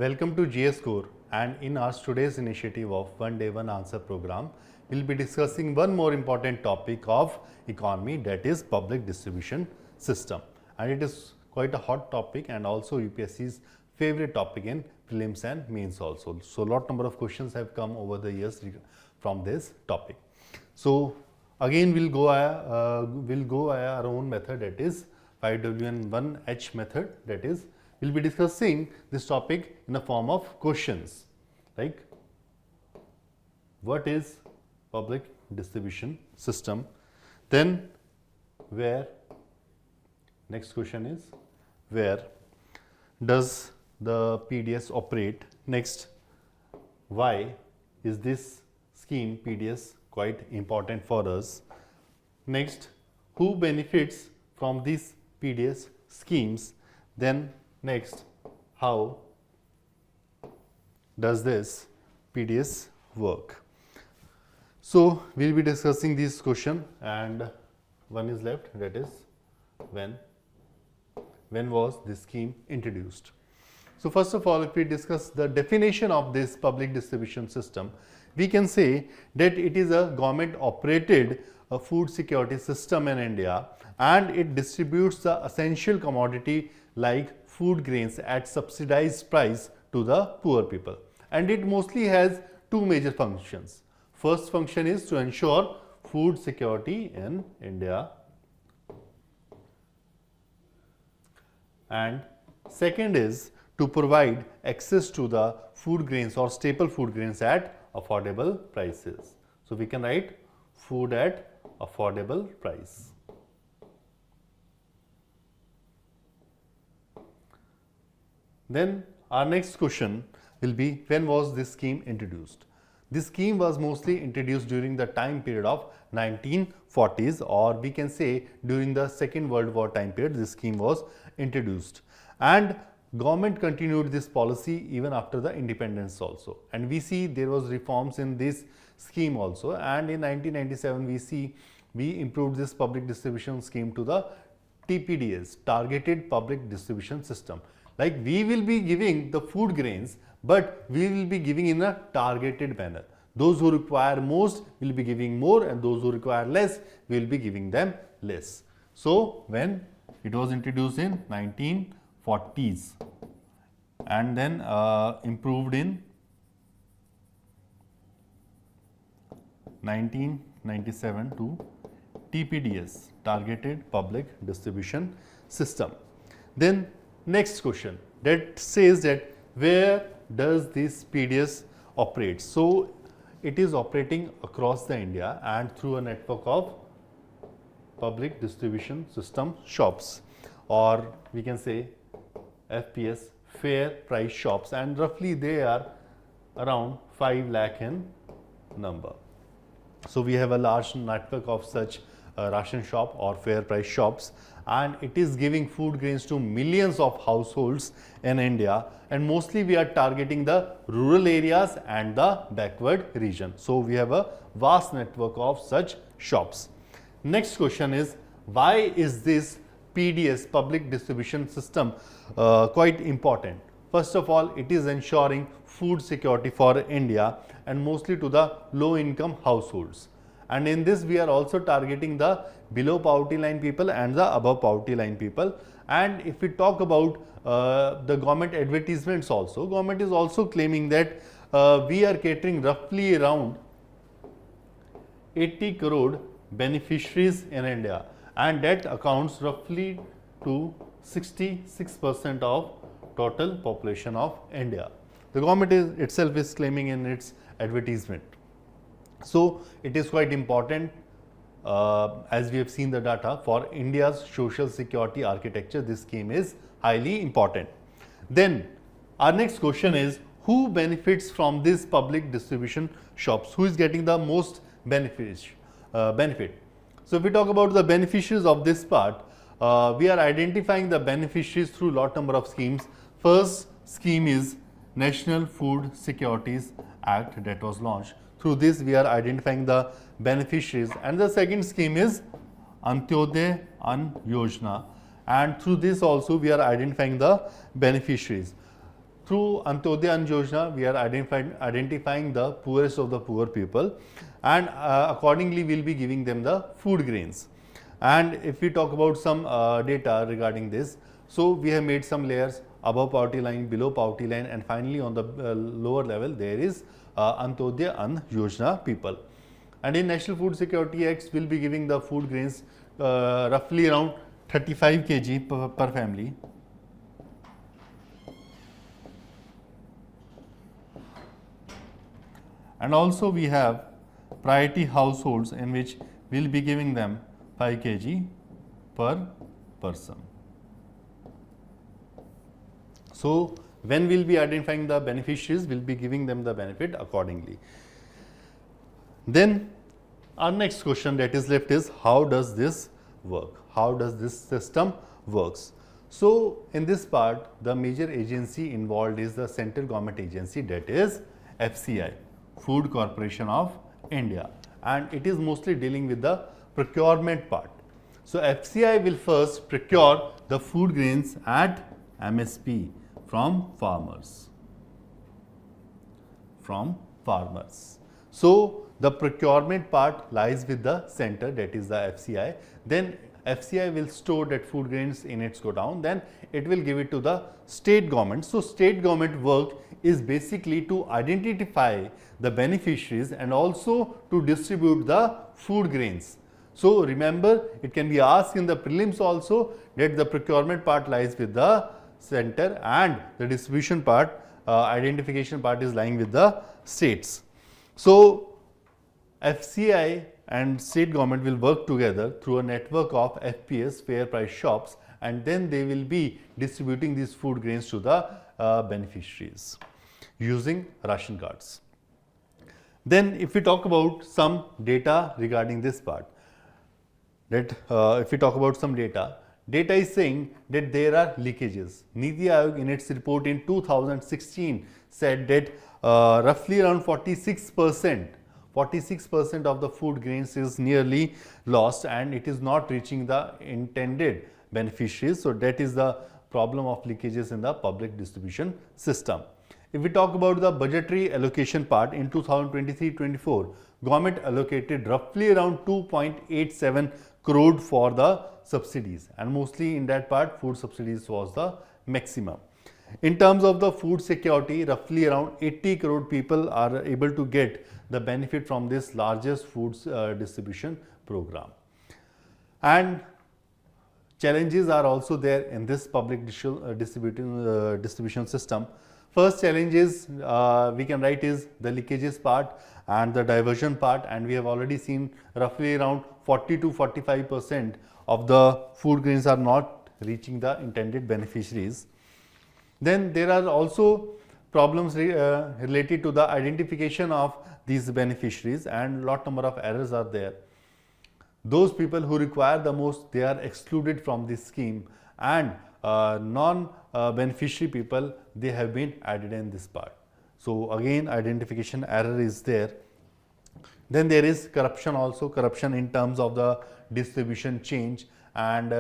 Welcome to GS Core, and in our today's initiative of One Day One Answer program, we will be discussing one more important topic of economy, that is public distribution system, and it is quite a hot topic and also UPSC's favorite topic in prelims and mains also. So lot number of questions have come over the years from this topic. So again we'll go our own method, that is 5W and 1H method, that is we'll be discussing this topic in the form of questions like what is public distribution system, then where, next question is where does the PDS operate, next why is this scheme PDS quite important for us, next who benefits from these PDS schemes, then next how does this PDS work. So we will be discussing this question, and one is left, that is when was this scheme introduced. So first of all, if we discuss the definition of this public distribution system, we can say that it is a government operated food security system in India, and it distributes the essential commodity like food grains at subsidized price to the poor people, and it mostly has two major functions. First function is to ensure food security in India, and second is to provide access to the food grains or staple food grains at affordable prices. So we can write food at affordable price. Then our next question will be, when was this scheme introduced? This scheme was mostly introduced during the time period of 1940s, or we can say during the Second World War time period this scheme was introduced, and government continued this policy even after the independence also, and we see there was reforms in this scheme also, and in 1997 we see we improved this public distribution scheme to the TPDS, targeted public distribution system. Like we will be giving the food grains, but we will be giving in a targeted manner. Those who require most will be giving more, and those who require less we will be giving them less. So when it was introduced in 1940s and then improved in 1997 to TPDS, targeted public distribution system. Then next question that says that where does this PDS operate? So it is operating across the India and through a network of public distribution system shops, or we can say FPS, fair price shops, and roughly they are around 5 lakh in number. So we have a large network of such ration shop or fair price shops, and it is giving food grains to millions of households in India, and mostly we are targeting the rural areas and the backward region. So we have a vast network of such shops. Next question is, why is this PDS, public distribution system, quite important? First of all, it is ensuring food security for India and mostly to the low income households, and in this we are also targeting the below poverty line people and the above poverty line people. And if we talk about the government advertisements also, government is also claiming that we are catering roughly around 80 crore beneficiaries in India, and that accounts roughly to 66% of total population of India. The government itself is claiming in its advertisement. So it is quite important, as we have seen the data for India's social security architecture. This scheme is highly important. Then our next question is, who benefits from this public distribution shops? Who is getting the most benefit? So if we talk about the beneficiaries of this part, we are identifying the beneficiaries through lot number of schemes. First scheme is National Food Securities Act that was launched. Through this we are identifying the beneficiaries, and the second scheme is Antyodaya Ann Yojana, and through this also we are identifying the beneficiaries. through Antyodaya Ann Yojana, we are identifying the poorest of the poor people, and accordingly we will be giving them the food grains. And if we talk about some data regarding this, so we have made some layers above poverty line, below poverty line, and finally on the lower level there is Antyodaya Ann Yojana people. And in National Food Security Act, we will be giving the food grains roughly around 35 kg per family. And also we have priority households in which we will be giving them 5 kg per person. So, when we will be identifying the beneficiaries, we will be giving them the benefit accordingly. Then our next question that is left is, how does this work? How does this system works? So, in this part, the major agency involved is the central government agency, that is FCI, Food Corporation of India, and it is mostly dealing with the procurement part. So, FCI will first procure the food grains at MSP from farmers. So, the procurement part lies with the center, that is the FCI. Then FCI will store that food grains in its godown, then it will give it to the state government. So, state government work is basically to identify the beneficiaries and also to distribute the food grains. So, remember, it can be asked in the prelims also that the procurement part lies with the center and the distribution part, identification part is lying with the states. So, FCI and state government will work together through a network of FPS, fair price shops, and then they will be distributing these food grains to the beneficiaries using ration cards. Then if we talk about some data regarding this part, that if we talk about some data is saying that there are leakages. Niti Aayog in its report in 2016 said that roughly around 46% of the food grains is nearly lost and it is not reaching the intended beneficiaries. So, that is the problem of leakages in the public distribution system. If we talk about the budgetary allocation part, in 2023-24, government allocated roughly around 2.87 crore for the subsidies, and mostly in that part food subsidies was the maximum. In terms of the food security, roughly around 80 crore people are able to get the benefit from this largest food distribution program. And challenges are also there in this public distribution system. First challenge is we can write is the leakages part and the diversion part, and we have already seen roughly around 40 to 45% of the food grains are not reaching the intended beneficiaries. Then there are also problems related to the identification of these beneficiaries, and lot number of errors are there. Those people who require the most, they are excluded from this scheme, and non-beneficiary people, they have been added in this part. So, again identification error is there. Then there is corruption also, corruption in terms of the distribution chain and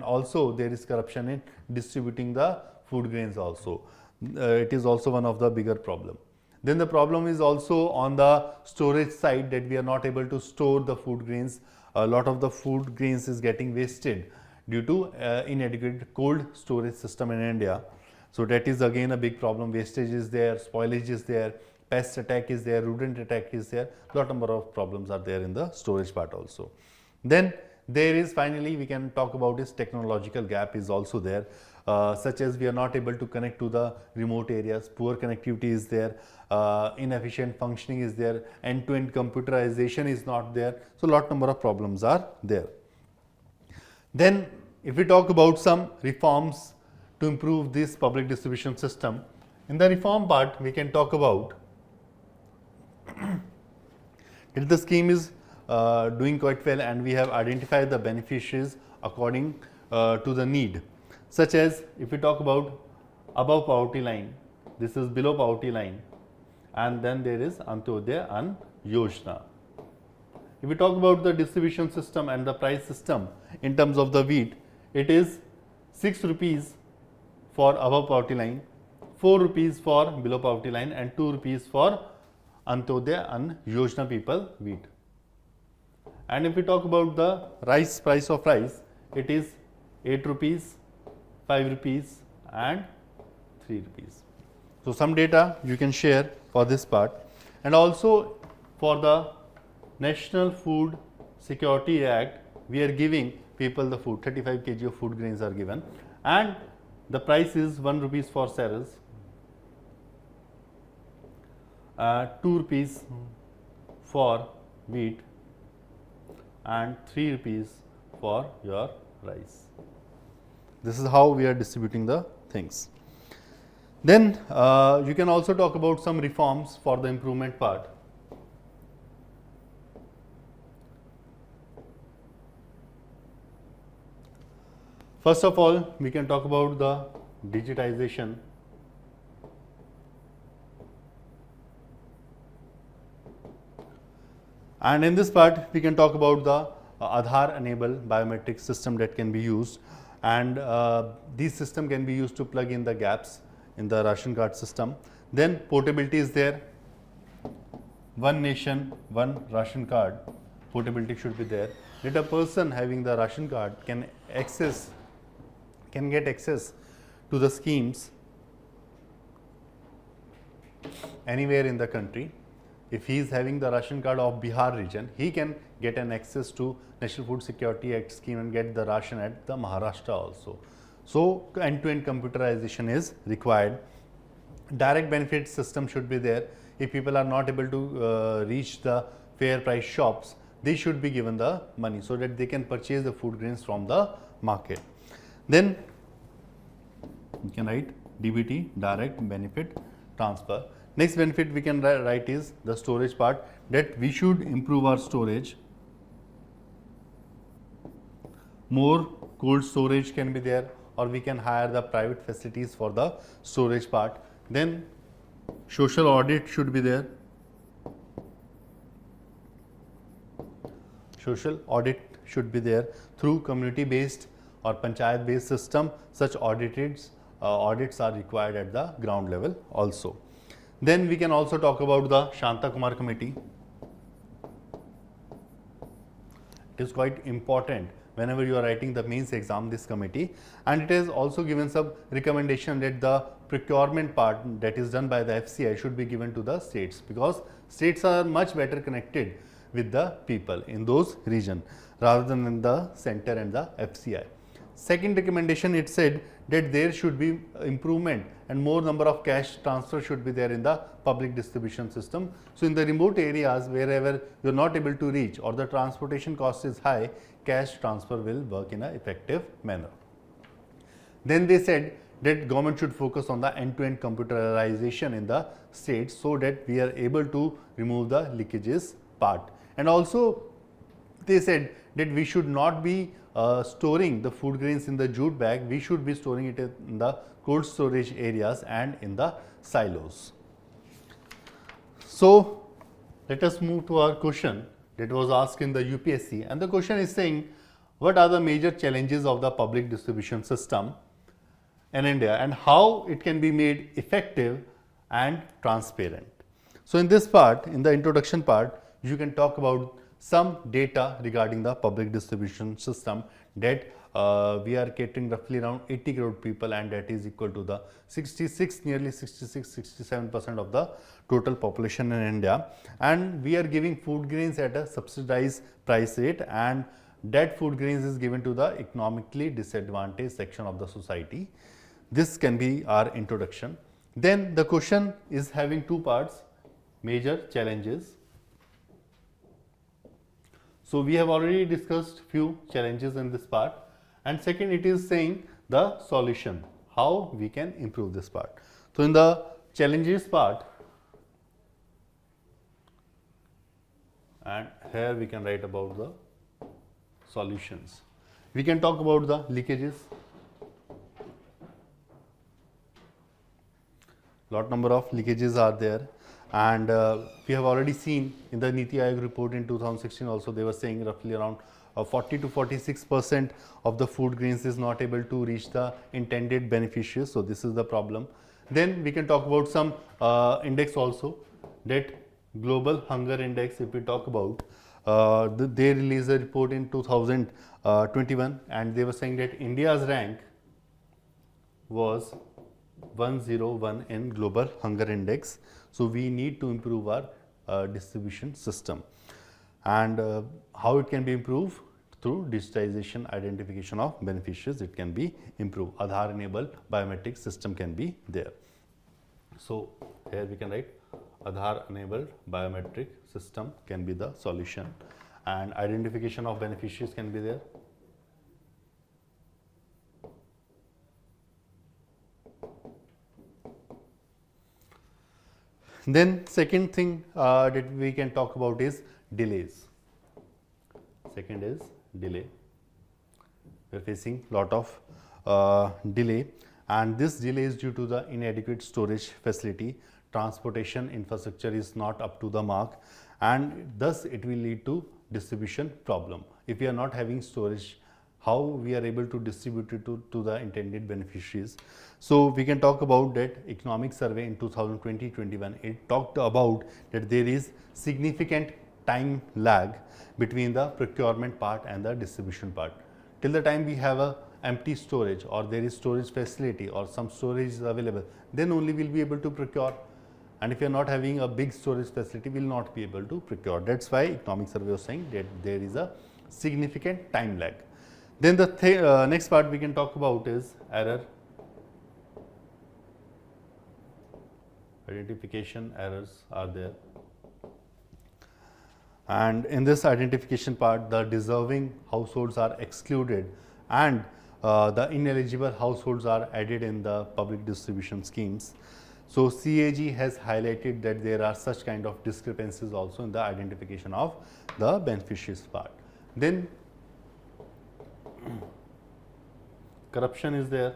also there is corruption in distributing the food grains also. It is also one of the bigger problem. Then the problem is also on the storage side, that we are not able to store the food grains. A lot of the food grains is getting wasted due to inadequate cold storage system in India. So, that is again a big problem. Wastage is there, spoilage is there, pest attack is there, rodent attack is there, lot number of problems are there in the storage part also. Then there is finally we can talk about is technological gap is also there, such as we are not able to connect to the remote areas, poor connectivity is there, inefficient functioning is there, end-to-end computerization is not there. So, lot number of problems are there. Then if we talk about some reforms to improve this public distribution system, in the reform part we can talk about if the scheme is doing quite well and we have identified the beneficiaries according to the need, such as if we talk about above poverty line, this is below poverty line, and then there is Antyodaya Ann Yojana. If we talk about the distribution system and the price system in terms of the wheat, it is 6 rupees for above poverty line, 4 rupees for below poverty line and 2 rupees for Antyodaya and Yojana people wheat. And if we talk about the rice, price of rice, it is 8 rupees, 5 rupees and 3 rupees. So some data you can share for this part, and also for the National Food Security Act, we are giving people the food, 35 kg of food grains are given, and the price is 1 rupees for cereals, 2 rupees for wheat and 3 rupees for your rice. This is how we are distributing the things. Then you can also talk about some reforms for the improvement part. First of all, we can talk about the digitization. And in this part, we can talk about the Aadhaar enabled biometric system that can be used, and this system can be used to plug in the gaps in the ration card system. Then portability is there. One nation, one ration card. Portability should be there. That a person having the ration card can get access to the schemes anywhere in the country. If he is having the ration card of Bihar region, he can get an access to National Food Security Act scheme and get the ration at the Maharashtra also. So end-to-end computerization is required. Direct benefit system should be there. If people are not able to reach the fair price shops, they should be given the money so that they can purchase the food grains from the market. Then you can write DBT, direct benefit transfer. Next benefit we can write is the storage part, that we should improve our storage. More cold storage can be there, or we can hire the private facilities for the storage part. Then social audit should be there. Social audit should be there through community based or panchayat based system. Such audits are required at the ground level also. Then we can also talk about the Shanta Kumar committee. It is quite important whenever you are writing the mains exam, this committee, and it has also given some recommendation that the procurement part that is done by the FCI should be given to the states, because states are much better connected with the people in those regions rather than in the center and the FCI. Second recommendation, it said that there should be improvement and more number of cash transfer should be there in the public distribution system. So in the remote areas wherever you are not able to reach or the transportation cost is high, cash transfer will work in an effective manner. Then they said that government should focus on the end-to-end computerization in the states so that we are able to remove the leakages part. And also they said that we should not be storing the food grains in the jute bag, we should be storing it in the cold storage areas and in the silos. So let us move to our question that was asked in the UPSC, and the question is saying, what are the major challenges of the public distribution system in India and how it can be made effective and transparent? So in this part, in the introduction part, you can talk about some data regarding the public distribution system, that we are catering roughly around 80 crore people, and that is equal to the nearly 66-67% of the total population in India, and we are giving food grains at a subsidized price rate, and that food grains is given to the economically disadvantaged section of the society. This can be our introduction. Then the question is having two parts: major challenges. So we have already discussed few challenges in this part, and second it is saying the solution, how we can improve this part. So in the challenges part, and here we can write about the solutions. We can talk about the leakages. Lot number of leakages are there, and we have already seen in the Niti Aayog report in 2016 also, they were saying roughly around 40 to 46% of the food grains is not able to reach the intended beneficiaries. So this is the problem. Then we can talk about some index also, that global hunger index. If we talk about, they released a report in 2021 and they were saying that India's rank was 101 in global hunger index. So we need to improve our distribution system, and how it can be improved? Through digitization, identification of beneficiaries, it can be improved. Aadhaar enabled biometric system can be there. So here we can write Aadhaar enabled biometric system can be the solution, and identification of beneficiaries can be there. Then second thing that we can talk about is delays. Second is delay. We are facing lot of delay, and this delay is due to the inadequate storage facility. Transportation infrastructure is not up to the mark, and thus it will lead to distribution problem. If we are not having storage, how we are able to distribute it to the intended beneficiaries? So we can talk about that economic survey in 2020-21. It talked about that there is significant time lag between the procurement part and the distribution part. Till the time we have a empty storage, or there is storage facility, or some storage is available, then only we will be able to procure. And if you are not having a big storage facility, we will not be able to procure. That's why economic survey was saying that there is a significant time lag. Then the next part we can talk about is error. Identification errors are there. And in this identification part, the deserving households are excluded, and the ineligible households are added in the public distribution schemes. So CAG has highlighted that there are such kind of discrepancies also in the identification of the beneficiaries part. Then corruption is there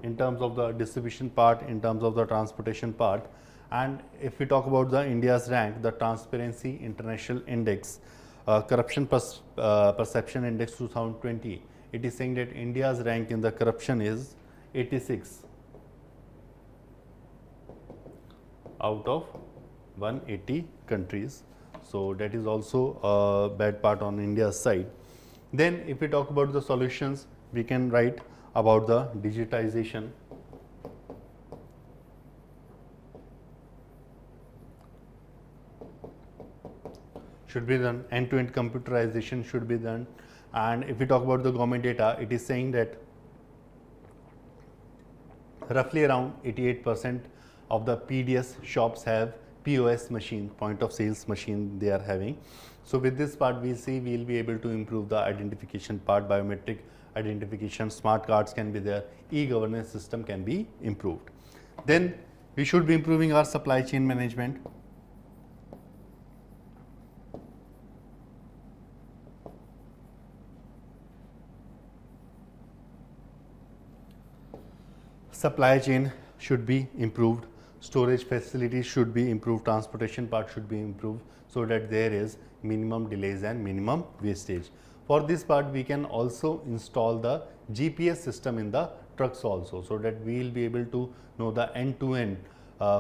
in terms of the distribution part, in terms of the transportation part. And if we talk about the India's rank, the Transparency International Index, Corruption Perception Index 2020, it is saying that India's rank in the corruption is 86 out of 180 countries. So that is also a bad part on India's side. Then if we talk about the solutions, we can write about the digitization. Should be done, end-to-end computerization should be done. And if we talk about the government data, it is saying that roughly around 88% of the PDS shops have POS machine, point of sales machine they are having. So with this part we see we will be able to improve the identification part, biometric identification, smart cards can be there, e-governance system can be improved. Then we should be improving our supply chain management. Supply chain should be improved, storage facilities should be improved, transportation part should be improved, so that there is minimum delays and minimum wastage. For this part we can also install the GPS system in the trucks also, so that we will be able to know the end to end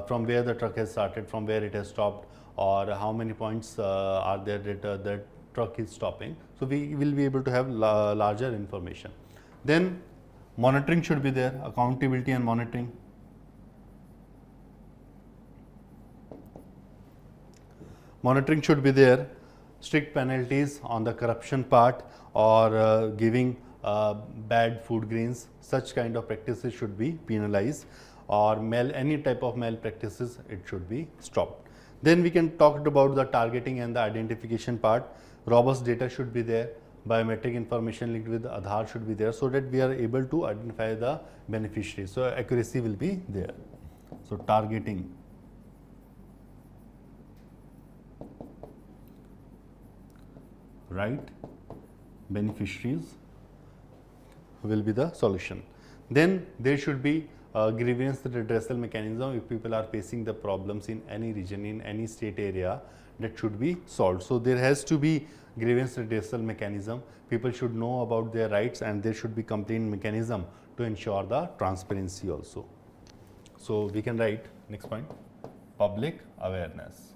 from where the truck has started, from where it has stopped, or how many points are there that the truck is stopping. So we will be able to have larger information. Then monitoring should be there, accountability and monitoring. Monitoring should be there, strict penalties on the corruption part, or giving bad food grains, such kind of practices should be penalized, or any type of malpractices, it should be stopped. Then we can talk about the targeting and the identification part. Robust data should be there, biometric information linked with Aadhaar should be there, so that we are able to identify the beneficiaries. So accuracy will be there. So targeting. Right beneficiaries will be the solution. Then there should be grievance redressal mechanism. If people are facing the problems in any region, in any state area, that should be solved. So there has to be grievance redressal mechanism. People should know about their rights, and there should be complaint mechanism to ensure the transparency also. So we can write next point, public awareness.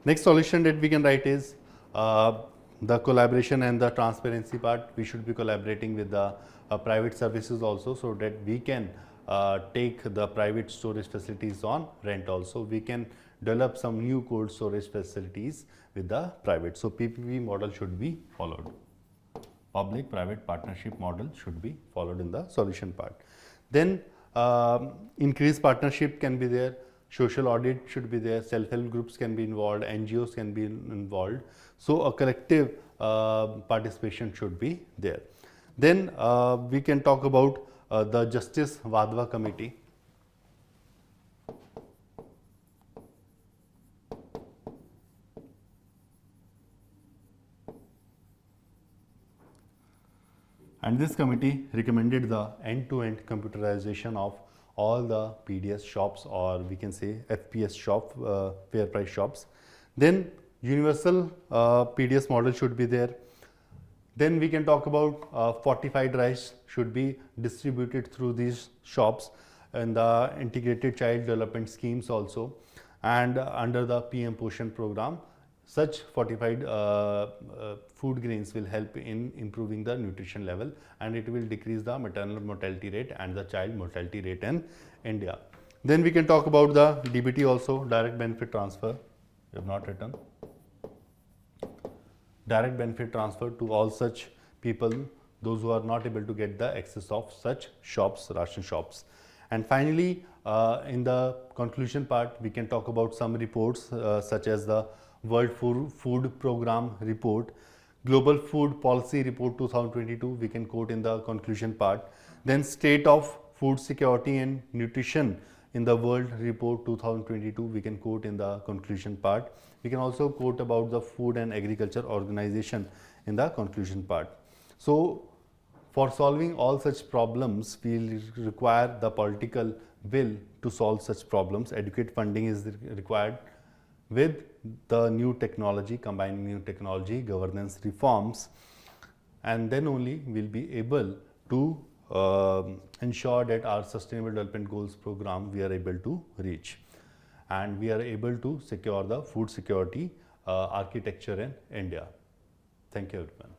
Next solution that we can write is the collaboration and the transparency part. We should be collaborating with the private services also, so that we can take the private storage facilities on rent also. We can develop some new cold storage facilities with the private. So PPP model should be followed. Public private partnership model should be followed in the solution part. Then increased partnership can be there. Social audit should be there, self-help groups can be involved, NGOs can be involved. So a collective participation should be there. Then we can talk about the Justice Vadva Committee. And this committee recommended the end-to-end computerization of all the PDS shops, or we can say FPS shop, fair price shops. Then universal PDS model should be there. Then we can talk about fortified rice should be distributed through these shops and the integrated child development schemes also, and under the PM Poshan program. Such fortified food grains will help in improving the nutrition level, and it will decrease the maternal mortality rate and the child mortality rate in India. Then we can talk about the DBT also, direct benefit transfer. We have not written. Direct benefit transfer to all such people, those who are not able to get the access of such shops, ration shops. And finally, in the conclusion part, we can talk about some reports such as the World Food Program report, Global Food Policy Report 2022, we can quote in the conclusion part. Then State of Food Security and Nutrition in the World Report 2022, we can quote in the conclusion part. We can also quote about the Food and Agriculture Organization in the conclusion part. So for solving all such problems, we require the political will to solve such problems. Adequate funding is required with the new technology, combining new technology, governance reforms, and then only we'll be able to ensure that our Sustainable Development Goals program we are able to reach, and we are able to secure the food security architecture in India. Thank you everyone.